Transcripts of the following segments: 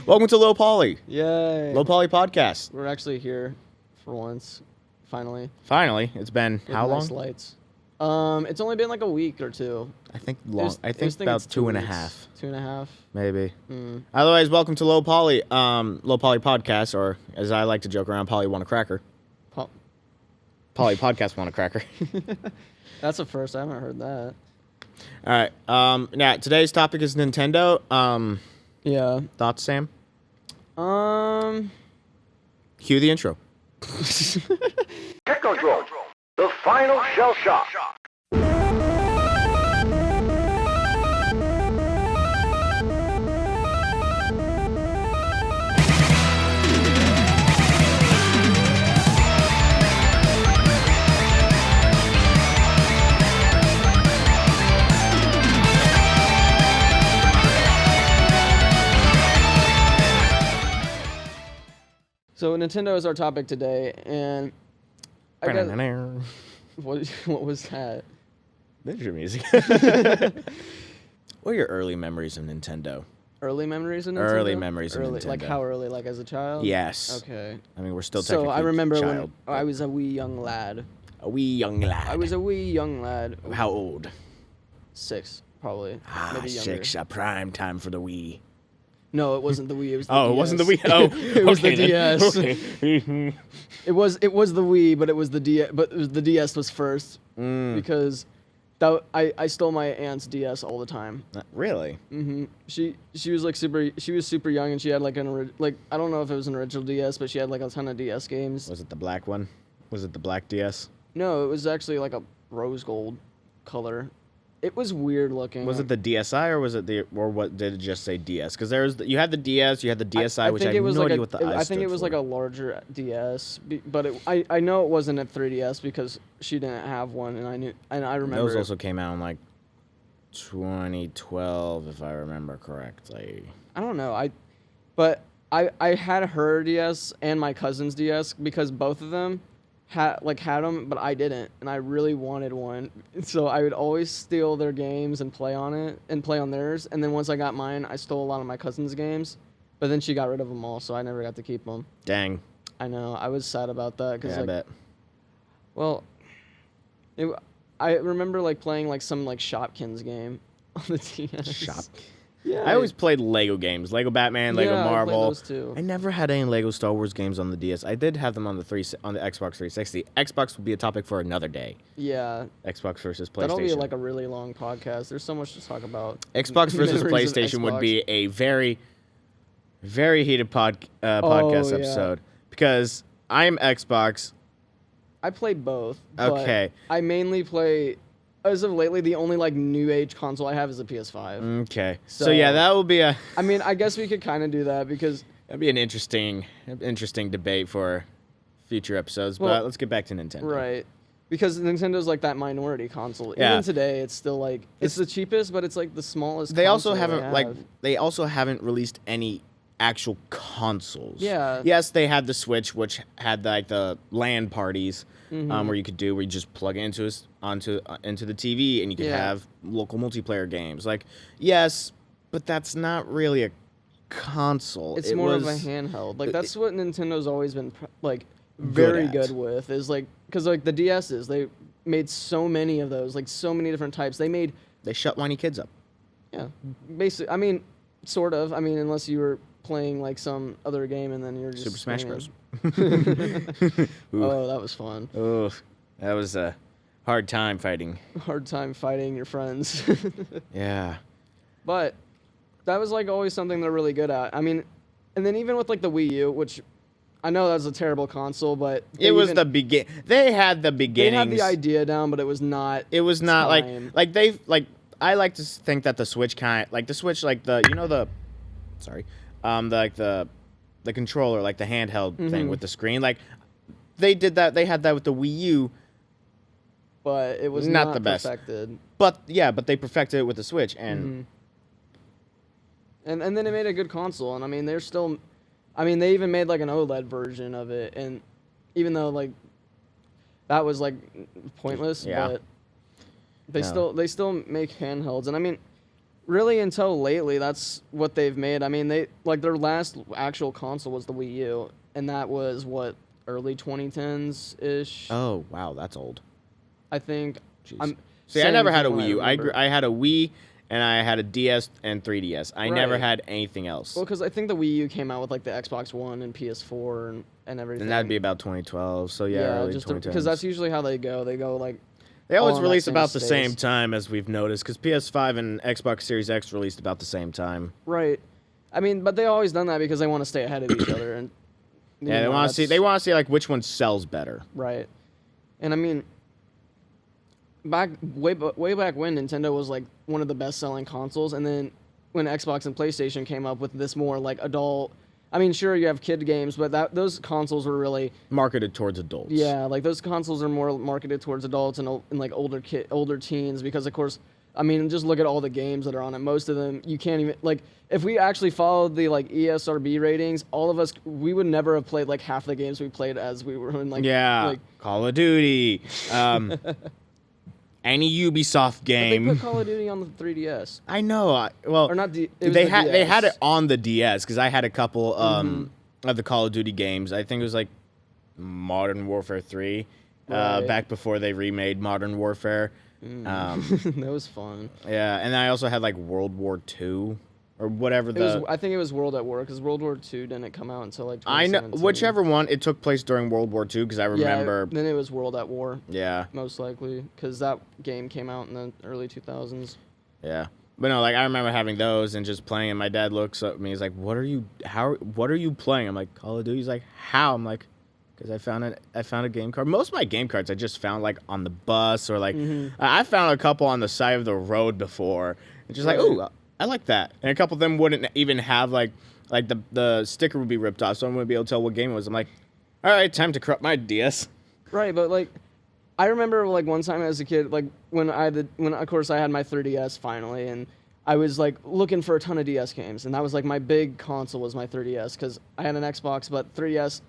Welcome to LOWPOLY. Yay. LOWPOLY podcast. We're actually here for once, finally. Finally, it's been With how nice long? Lights. It's only been like a week or two. I think about it's 2.5. 2.5. Maybe. Otherwise, welcome to LOWPOLY. LOWPOLY podcast, or as I like to joke around, Polly want a cracker. Polly podcast want a cracker. That's a first. I haven't heard that. All right. Now today's topic is Nintendo. Yeah. Thoughts, Sam? Cue the intro. Technodrome, the final shell shock. So Nintendo is our topic today, and I guess, what was that? There's your music. What are your early memories of Nintendo? Early memories of Nintendo? Early memories of Nintendo. Like how early? Like as a child? Yes. Okay. I mean, we're still So technically I remember child, when I was a wee young lad. a wee young lad. I was a wee young lad. How old? 6, probably. Ah, Maybe younger. 6. A prime time for the Wii. No, it wasn't the Wii. It was the Oh, DS. it wasn't the Wii. Oh, it was okay the then. DS. Okay. It was the Wii, but it was the DS. But the DS was first because I stole my aunt's DS all the time. Really? She was like super young, and she had like I don't know if it was an original DS, but she had like a ton of DS games. Was it the black one? Was it the black DS? No, it was actually like a rose gold color. It was weird looking. Was it the DSi or was it what did it just say DS? Because you had the DS, you had the DSi, which I think have no idea what the I I think it was like a larger DS, but I know it wasn't a 3DS because she didn't have one, and I remember. Those also came out in like 2012, if I remember correctly. I don't know. But I had her DS and my cousin's DS because both of them had them, but I didn't, and I really wanted one. So I would always steal their games and play on it and play on theirs. And then once I got mine, I stole a lot of my cousin's games, but then she got rid of them all, so I never got to keep them. Dang. I know. I was sad about that because Yeah, I bet. Well, I remember like playing like some like Shopkins game on the DS. Shop. Yeah. I always played Lego games. Lego Batman, Lego Yeah, I played Marvel. those too. I never had any Lego Star Wars games on the DS. I did have them on the Xbox 360. Xbox will be a topic for another day. Yeah. Xbox versus PlayStation. That'll be like a really long podcast. There's so much to talk about. Xbox versus Memories of PlayStation would Xbox. be a very, very heated podcast yeah. episode because I'm Xbox. I play both. but Okay. I mainly play. As of lately, the only like new age console I have is a PS5. Okay. So yeah, that will be I mean, I guess we could kind of do that because. that'd be an interesting debate for future episodes. Well, but let's get back to Nintendo. Right. Because Nintendo's like that minority console. Yeah. Even today, it's still like it's the cheapest, but it's like the smallest. They also console haven't they have. they also haven't released any actual consoles. Yeah. Yes, they had the Switch, which had like the LAN parties, where you just plug it into the TV and you could Yeah. have local multiplayer games. Like, yes, but that's not really a console. It's more of a handheld. Like that's what Nintendo's always been like very good with. Is like because like the DSs, they made so many of those, like so many different types. They shut whiny kids up. Yeah, basically. I mean, sort of. I mean, unless you were playing like some other game and then you're just Super Smash Bros. Oh, that was fun. Oh, that was a hard time fighting. Hard time fighting your friends. Yeah. But that was like always something they're really good at. I mean, and then even with like the Wii U, which I know that's a terrible console, but It was the begin. They had the they beginnings. had the idea down, but it was not. It was not time. I like to think that the Switch the controller, like the handheld thing with the screen, like they did that. They had that with the Wii U, But it was not the best. perfected. But they perfected it with the Switch, and And then it made a good console, and I mean they even made like an OLED version of it, and even though like that was like pointless, Yeah. but they still make handhelds, and I mean really until lately, that's what they've made. I mean, their last actual console was the Wii U, and that was what, early 2010s ish. Oh wow, that's old. I think. Jeez. See, I never had a Wii U. I had a Wii and I had a DS and 3DS. I never had anything else. Well, because I think the Wii U came out with like the Xbox One and PS4 and everything. And that'd be about 2012. So yeah, early just 2010s. because that's usually how they go. They go like. They always release about the same time, as we've noticed, because PS5 and Xbox Series X released about the same time. Right. I mean, but they always done that because they want to stay ahead of each other, and yeah, they want to see. They want to see like which one sells better. Right. And I mean, way back when Nintendo was like one of the best selling consoles, and then when Xbox and PlayStation came up with this more like adult. I mean, sure, you have kid games, but those consoles were really marketed towards adults. Yeah, like those consoles are more marketed towards adults and like older teens, because of course, I mean, just look at all the games that are on it. Most of them you can't even like. If we actually followed the like ESRB ratings, all of us we would never have played like half the games we played as we were in like Call of Duty. Any Ubisoft game. But they put Call of Duty on the 3DS. I know. Or not they had it on the DS because I had a couple of the Call of Duty games. I think it was like Modern Warfare 3, back before they remade Modern Warfare. That was fun. Yeah, and I also had like World War II or whatever. I think it was World at War, because World War II didn't come out until like 2017. I know, whichever one, it took place during World War II, because I remember. Yeah, then it was World at War. Yeah. Most likely, because that game came out in the early 2000s. Yeah. But no, like I remember having those and just playing, and my dad looks at me, he's like, what are you playing? I'm like, Call of Duty. He's like, how? I'm like, because I found a game card. Most of my game cards I just found like on the bus, or like I found a couple on the side of the road before. And just like, ooh, I like that. And a couple of them wouldn't even have like the sticker would be ripped off, so I wouldn't be able to tell what game it was. I'm like, all right, time to corrupt my DS. Right, but like, I remember like one time as a kid, like when of course I had my 3DS finally, and I was like looking for a ton of DS games, and that was like my big console was my 3DS, because I had an Xbox, but 3DS,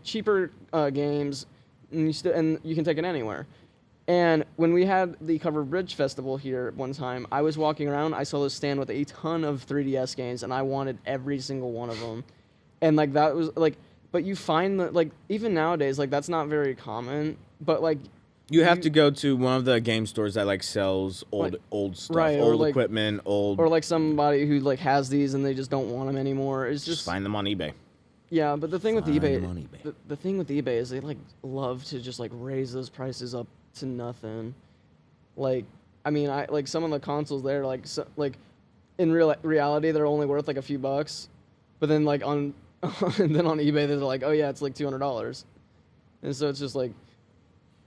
cheaper games, and you can take it anywhere. And when we had the Covered Bridge Festival here one time, I was walking around, I saw this stand with a ton of 3DS games, and I wanted every single one of them. And like that was like, but you find that like even nowadays, like that's not very common. But like you have to go to one of the game stores that like sells old stuff, right, old equipment, or like somebody who like has these and they just don't want them anymore. It's just find them on eBay. Yeah, but the thing with eBay, the thing with eBay is they like love to just like raise those prices up to nothing. Like, I mean, I like some of the consoles there, like in reality they're only worth like a few bucks, but then like on and then on eBay they're like, oh yeah, it's like $200, and so it's just like,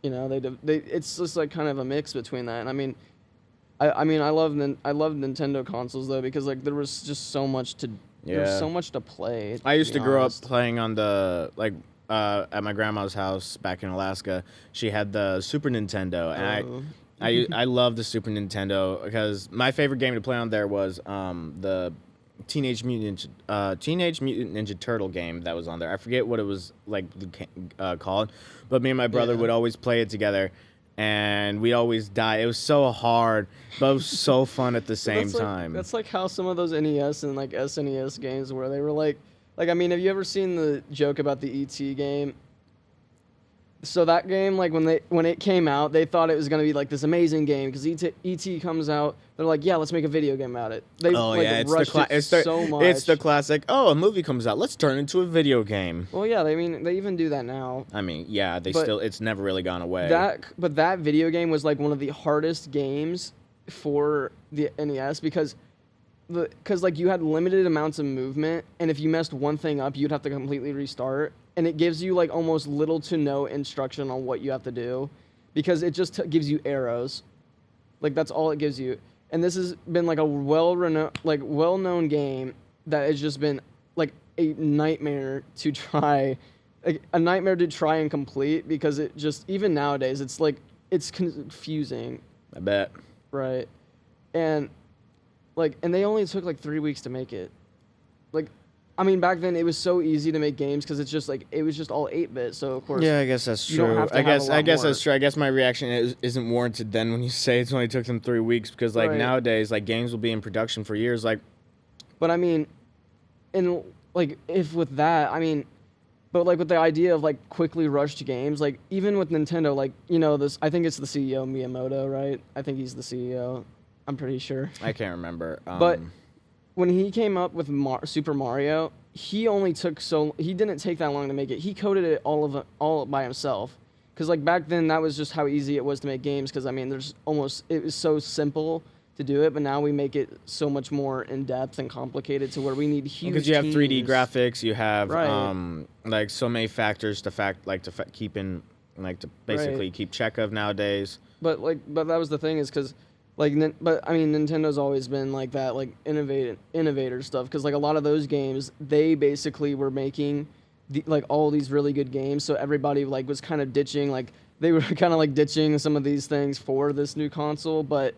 you know, they it's just like kind of a mix between that. And I mean I love Nintendo consoles though, because like there was just so much to there's so much to play. I used to grow up playing on the at my grandma's house back in Alaska. She had the Super Nintendo, and I love the Super Nintendo because my favorite game to play on there was the Teenage Mutant Ninja Turtle game that was on there. I forget what it was like called, but me and my brother would always play it together, and we'd always die. It was so hard, but it was so fun at the same time. That's like how some of those NES and like SNES games were. They were like I mean, have you ever seen the joke about the E.T. game? So that game, like when it came out, they thought it was gonna be like this amazing game because E.T. comes out. They're like, yeah, let's make a video game about it. They it's so much. It's the classic. Oh, a movie comes out. Let's turn it into a video game. Well, yeah, they even do that now. I mean, yeah, it's never really gone away. But that video game was like one of the hardest games for the NES because like you had limited amounts of movement, and if you messed one thing up, you'd have to completely restart. And it gives you like almost little to no instruction on what you have to do, because it just gives you arrows. Like that's all it gives you. And this has been like a well-known game that has just been like a nightmare to try, and complete, because it just, even nowadays, it's like it's confusing. I bet. Right. And they only took like 3 weeks to make it. Like, I mean, back then it was so easy to make games because it's just like it was just all 8-bit. So of course, Yeah, I guess that's you don't true. have to I have a guess lot that's more. true. I guess my reaction isn't warranted then when you say it's only took them 3 weeks because like Right. nowadays like games will be in production for years. Like But I mean, in like if with that, I mean, but like with the idea of like quickly rushed games, like even with Nintendo, like this, I think it's the CEO Miyamoto, right? I think he's the CEO. I'm pretty sure. I can't remember. But when he came up with Super Mario, he didn't take that long to make it. He coded it all by himself. Because like back then, that was just how easy it was to make games. Because I mean, it was so simple to do it, but now we make it so much more in depth and complicated to where we need huge. Because you have 3D teams. graphics, you have Right. like so many factors to keep in, like to basically Right. keep check of nowadays. But that was the thing is because, like, but I mean, Nintendo's always been like that, like innovator stuff. Because like a lot of those games, they basically were making, like all these really good games. So everybody like was kind of ditching, like they were kind of like ditching some of these things for this new console. But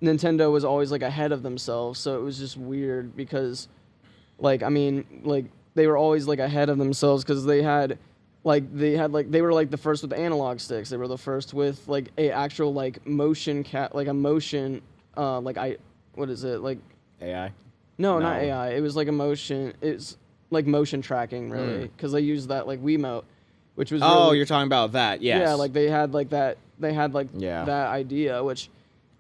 Nintendo was always like ahead of themselves. So it was just weird because, like, I mean, like they were always like ahead of themselves because they were like the first with analog sticks. They were the first with like a actual like motion what is it like AI. no, No. not AI. It was like a motion. It's like motion tracking really because they used that like Wiimote, which was Oh, really, you're talking about that? Yes. yeah, like they had like that Yeah. that idea, which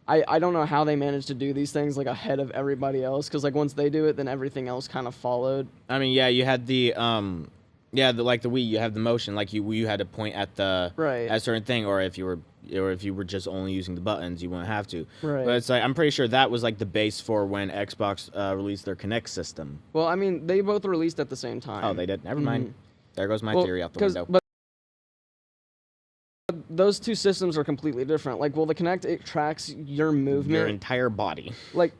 I don't know how they managed to do these things like ahead of everybody else because like once they do it, then everything else kind of followed. I mean, yeah, you had the like the Wii, you have the motion, like you had to point at the Right. at a certain thing, or if you were just only using the buttons, you wouldn't have to. Right. But it's like I'm pretty sure that was like the base for when Xbox released their Kinect system. Well, I mean, they both released at the same time. Oh, they did. Never mind. There goes my Well, theory out the 'cause- window. But those two systems are completely different. Like, well, the Kinect, it tracks your movement. Your entire body. Like,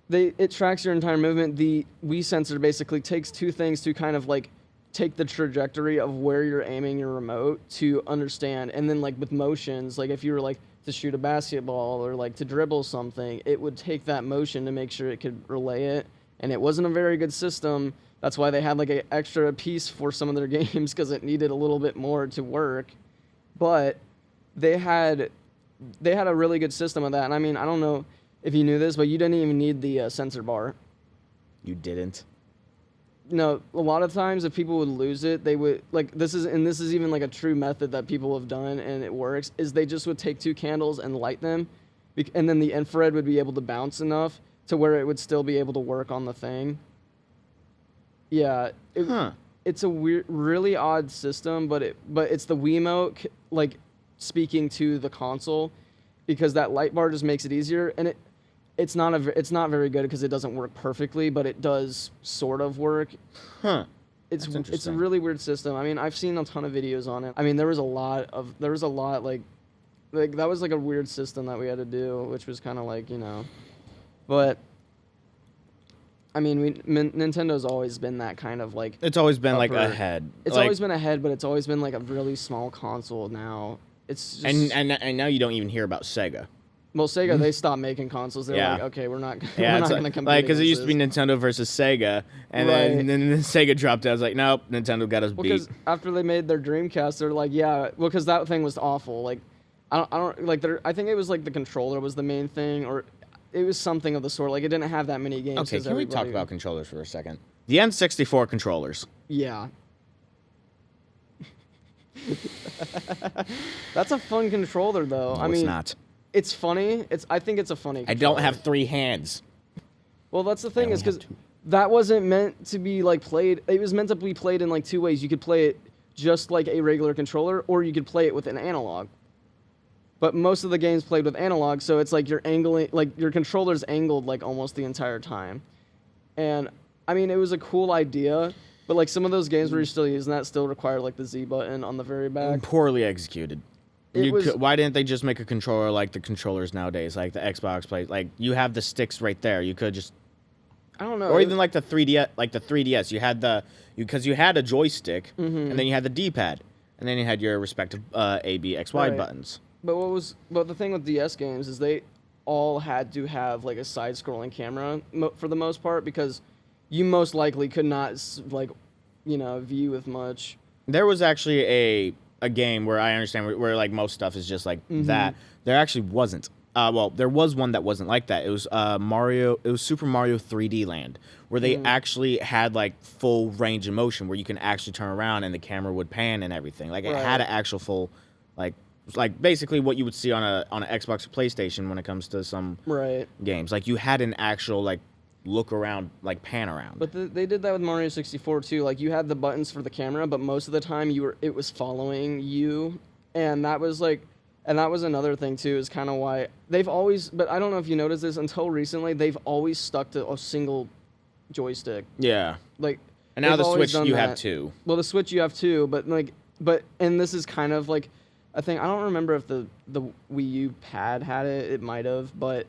it tracks your entire movement. The Wii sensor basically takes two things to kind of like take the trajectory of where you're aiming your remote to understand. And then like with motions, like if you were like to shoot a basketball or like to dribble something, it would take that motion to make sure it could relay it. And it wasn't a very good system. That's why they had like an extra piece for some of their games because it needed a little bit more to work. But they had a really good system of that. And I mean, I don't know if you knew this, but you didn't even need the sensor bar. You didn't. No, a lot of times if people would lose it, they would like this is even like a true method that people have done and it works is they just would take two candles and light them, and then the infrared would be able to bounce enough to where it would still be able to work on the thing. Yeah, it's a weird, really odd system, but it's the Wiimote like speaking to the console, because that light bar just makes it easier, and it's not very good because it doesn't work perfectly, but it does sort of work. Huh. It's That's a interesting. really weird system. I mean, I've seen a ton of videos on it. I mean, there was a lot like that was like a weird system that we had to do, which was kind of like but. I mean, Nintendo's always been that kind of like. It's always been like upper- ahead. It's like, always been ahead, but it's always been like a really small console now. It's just, and now you don't even hear about Sega. well, Sega, they stopped making consoles. They're Yeah. like, okay, we're not Yeah, it's going to like compete. because it used to be against Nintendo versus Sega, and Right. then Sega dropped out. I was like, nope, Nintendo got us this. beat. Because after they made their Dreamcast, they're like, yeah, well, because that thing was awful. Like, I don't like. I think it was like the controller was the main thing, or it was something of the sort. Like, it didn't have that many games. Okay, 'cause can we talk everybody- about controllers for a second? The N64 controllers. Yeah. That's a fun controller, though. No, I mean, it's not. it's funny. I think it's a funny. I don't controller. have 3 hands. Well, that's the thing only is because have 2. that wasn't meant to be like played. It was meant to be played in like 2 ways. You could play it just like a regular controller, or you could play it with an analog. But most of the games played with analog, so it's like you're angling, like your controller's angled like almost the entire time. And I mean, it was a cool idea, but like some of those games where you're still using that still require like the Z button on the very back. Poorly executed. It was- Why didn't they just make a controller like the controllers nowadays, like the Xbox plays? Like you have the sticks right there. You could just, I don't know. or even like the 3DS. Like the 3DS, you had because you had a joystick, and then you had the D-pad, and then you had your respective A, B, X, Y Right. buttons. But the thing with DS games is they all had to have like a side-scrolling camera for the most part, because you most likely could not view with much. There was actually a game where I understand where like most stuff is just like that. There actually wasn't. Well, there was one that wasn't like that. It was Mario. It was Super Mario 3D Land, where they actually had like full range of motion, where you can actually turn around and the camera would pan and everything. Like it had an actual full, like basically what you would see on a Xbox or PlayStation when it comes to some games. Like you had an actual like look around, like pan around. But they did that with Mario 64 too. Like you had the buttons for the camera, but most of the time it was following you, and that was like. And that was another thing, too, is kind of why they've always... But I don't know if you noticed this, until recently, they've always stuck to a single joystick. Yeah. Like, and now the Switch, you have two. Well, the Switch, you have two, and this is kind of like... I don't remember if the Wii U pad had it. It might have, but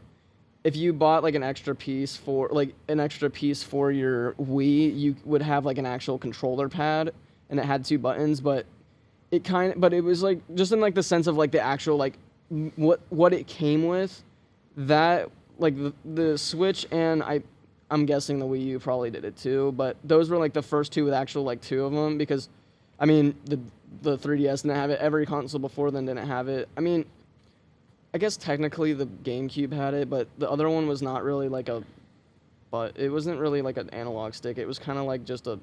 if you bought, like, an extra piece for your Wii, you would have, like, an actual controller pad, and it had two buttons, but... But it was like just in like the sense of like the actual like what it came with, that like the Switch and I'm guessing the Wii U probably did it too, but those were like the first two with actual like two of them, because I mean the 3DS didn't have it, every console before then didn't have it. I mean, I guess technically the GameCube had it, but the other one was not really like it wasn't really like an analog stick. It was kind of like just I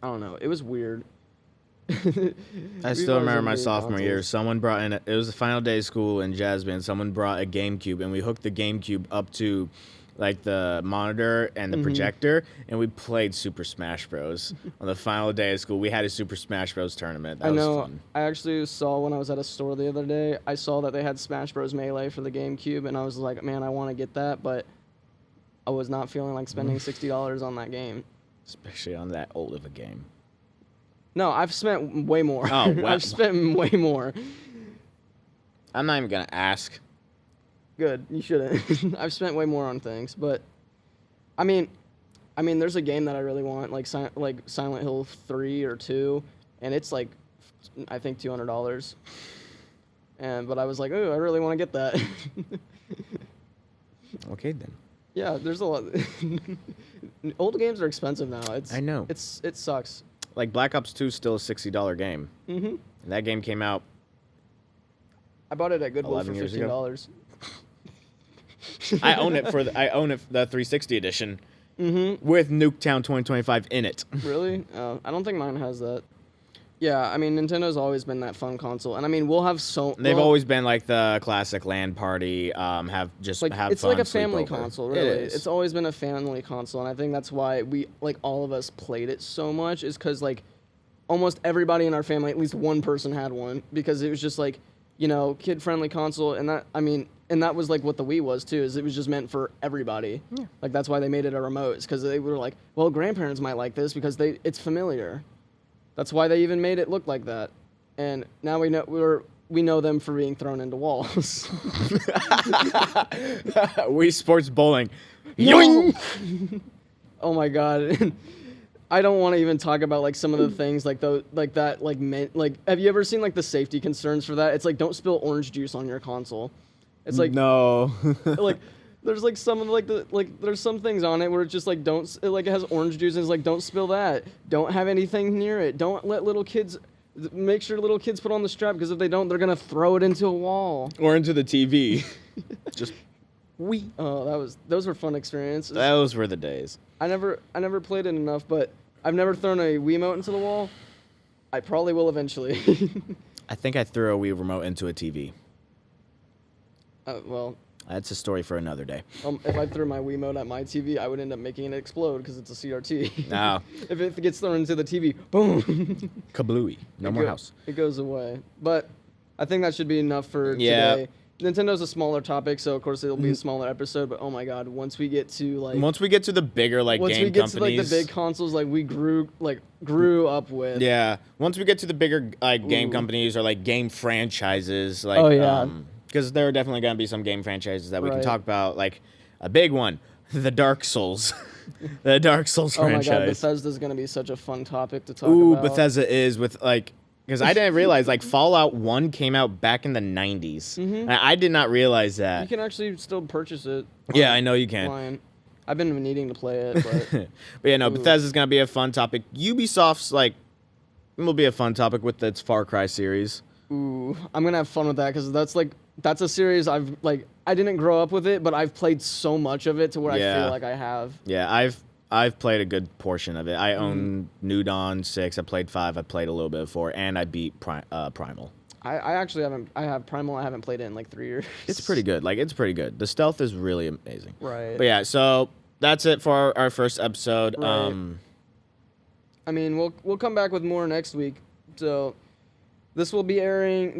don't know. It was weird. I still remember my sophomore year. Someone brought in, it was the final day of school in jazz band. Someone brought a GameCube, and we hooked the GameCube up to like the monitor and the projector, and we played Super Smash Bros. On the final day of school. We had a Super Smash Bros. Tournament. That was fun. I actually saw when I was at a store the other day, I saw that they had Smash Bros. Melee for the GameCube, and I was like, man, I want to get that, but I was not feeling like spending $60 on that game. Especially on that old of a game. No, I've spent way more. Oh, wow. I've spent way more. I'm not even going to ask. Good, you shouldn't. I've spent way more on things, but I mean, there's a game that I really want, like Silent Hill 3 or 2, and it's like, I think $200. But I was like, oh, I really want to get that. Okay, then. Yeah, there's a lot. Old games are expensive now. I know. It sucks. Like Black Ops 2 is still a $60 game. Mm-hmm. And that game came out. I bought it at Goodwill for $15. I own it the 360 edition with Nuketown 2025 in it. Really? I don't think mine has that. Yeah, I mean, Nintendo's always been that fun console, and I mean, we'll have They've always been like the classic LAN party. Have it's fun. It's like a family sleepover. console, really. It's always been a family console, and I think that's why we all of us played it so much. Is because like almost everybody in our family, at least one person had one, because it was just like, kid-friendly console, and that was like what the Wii was too. Is it was just meant for everybody. Yeah. Like that's why they made it a remote, because they were like, well, grandparents might like this because it's familiar. That's why they even made it look like that. And now we know them for being thrown into walls. Wii Sports Bowling. Yoink! Oh my god. I don't want to even talk about like some of the things like have you ever seen like the safety concerns for that? It's like, don't spill orange juice on your console. It's like, no. Like there's like some of there's some things on it where it's just like it has orange juice and it's like, don't spill that. Don't have anything near it. Don't let make sure little kids put on the strap, because if they don't, they're gonna throw it into a wall or into the TV. Just wee. Oh, those were fun experiences. Those were the days. I never played it enough, but I've never thrown a Wiimote into the wall. I probably will eventually. I think I threw a Wii remote into a TV. Well, that's a story for another day. If I threw my Wiimote at my TV, I would end up making it explode because it's a CRT. No. If it gets thrown into the TV, boom. Kablooey. No more house. It goes away. But I think that should be enough for today. Nintendo's a smaller topic, so of course it'll be a smaller episode. But oh my god, once we get to the bigger game companies, once we get to like the big consoles, like we grew up with. Yeah. Once we get to the bigger game companies or like game franchises, like because there are definitely going to be some game franchises that we can talk about, like a big one, the Dark Souls. The Dark Souls franchise. Oh my god, Bethesda's going to be such a fun topic to talk about. Bethesda is with like, because I didn't realize like Fallout 1 came out back in the 90s. Mm-hmm. I did not realize that. You can actually still purchase it. Yeah, I know you can. I've been needing to play it, but But yeah, no, Ooh. Bethesda's gonna be a fun topic. Ubisoft's like will be a fun topic with its Far Cry series. ooh, I'm gonna have fun with that because that's a series I didn't grow up with it, but I've played so much of it to where I Yeah. feel like I have. Yeah, I've played a good portion of it. I own New Dawn 6. I played 5. I played a little bit of 4, and I beat Primal. I actually haven't. I have Primal. I haven't played it in like 3 years. It's pretty good. Like it's pretty good. The stealth is really amazing. Right. But yeah, so that's it for our first episode. Right. I mean, we'll come back with more next week. So this will be airing.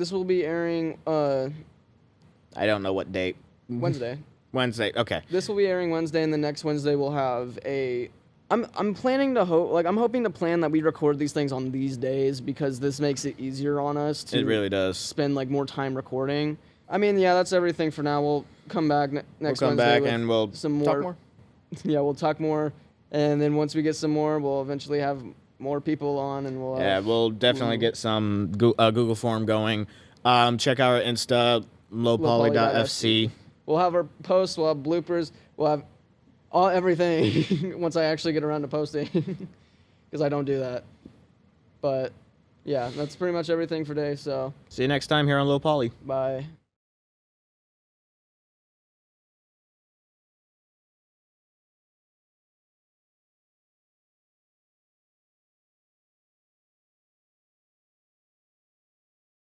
I don't know what date. Wednesday. Wednesday. Okay. This will be airing Wednesday, and the next Wednesday we'll have a. I'm planning to I'm hoping to plan that we record these things on these days because this makes it easier on us to. It really does. Spend like more time recording. I mean, yeah, that's everything for now. We'll come back next We'll come Wednesday back with and we'll some more. talk more. Yeah, we'll talk more, and then once we get some more, we'll eventually have more people on, and we'll. Yeah, we'll definitely get some Google form going. Check out our Insta, lowpoly.fc. We'll have our posts. We'll have bloopers. We'll have everything once I actually get around to posting, because I don't do that. But yeah, that's pretty much everything for today. So See you next time here on Low Poly. bye.